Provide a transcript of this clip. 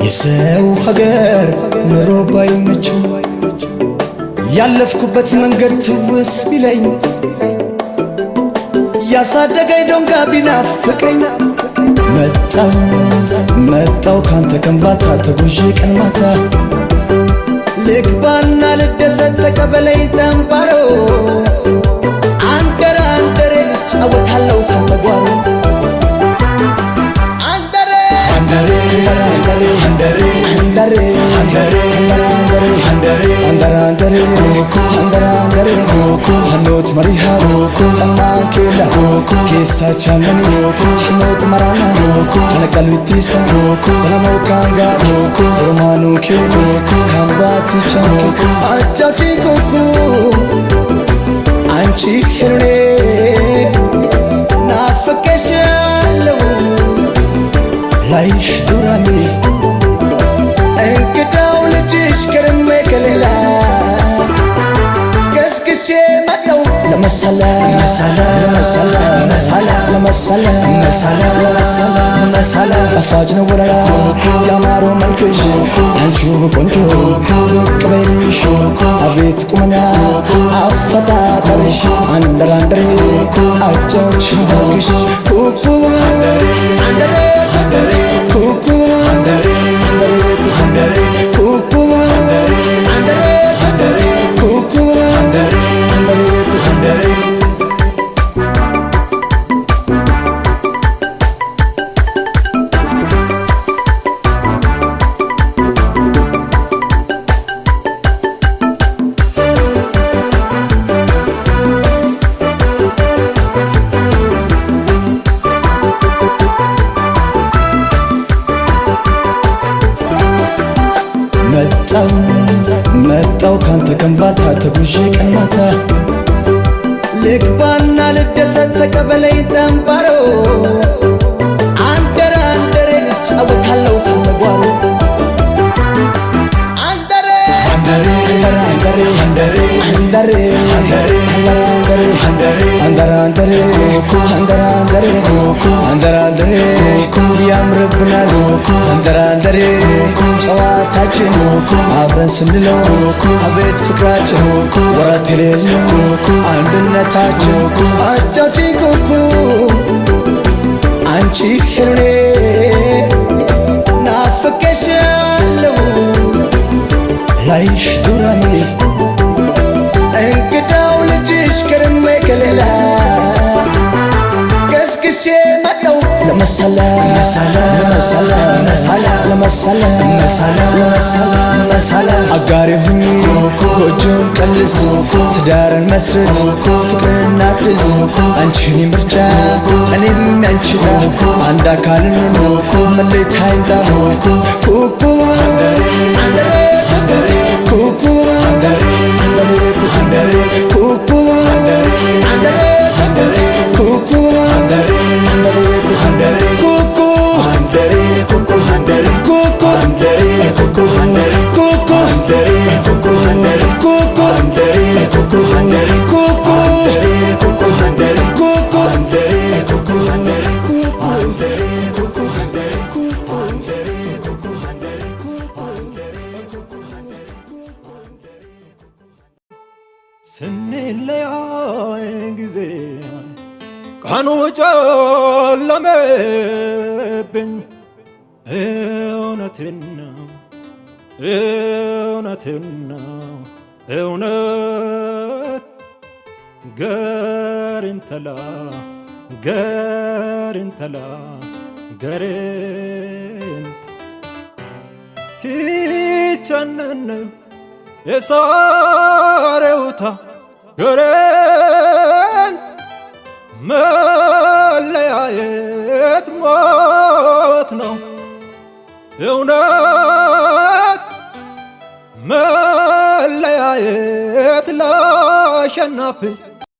የሰው ሀገር ኑሮ ባይመችም ያለፍኩበት መንገድ ትውስ ቢለኝ ያሳደገኝ ዶንጋ ቢናፍቀኝ መጣው ካንተ ከንባታ ተጉዤ ቀን ማታ ልግባና ልደሰት ተቀበለኝ ጠንባሮ አንደሬ ልጫወታለሁ ካንተ ጓሮ Hanot marihat tamakela kesa chamani hanot marana hanakalwitisa salamo kanga romanu kelo kambati chanko ajati koko anchi hirne nafakeshalo laish durami enkidaw lejis kerme kelela كسكشي مدو لما السلام أفاجنا ولا يا مارو ملكش هنشوف كنتو كبيرش أبيتكم أنا أفتا ترش أندري أجوش هنش كوكو كوكو كوكو መጣው ካንተ ከንባታ ተጉዤ ቀን ማታ ልግባና ልደሰት ተቀበለኝ ጠንባሮ አንደሬ ልጫወታለሁ ካንተ ጓሮ ያምርብናል አንደራንደሬ ጨዋታችን አብረን ስንለው አቤት ፍቅራችን ወራት የሌለው አንድነታችን አጫውቺ ኩኩ አንቺ ህልሜ ናፍቄሻለሁ ላይሽ ዱራሜ እንግዳው ልጅሽ ከርሜ ከሌላ كسكشي مدو لما السلام أقاري هني وجون كلس تدار المسرد فكر النافذ أنشني مرجع أني منشنا عندك كارنو من اللي تايمتا كوكو كوكو كوكو Kuku handare kuku handare kuku handare kuku handare kuku handare kuku handare kuku handare kuku handare kuku handare kuku handare kuku handare kuku handare kuku handare kuku handare kuku handare kuku handare kuku handare kuku handare ስንለያ ጊዜ ቀኑ ጨለመብኝ እውነቴን ነው እውነት ገሬንተላ ሂቸነነ የሳሬውታ ገሬንት መለያየት ሞት ነው እውነት መለያየት ላሸናፊ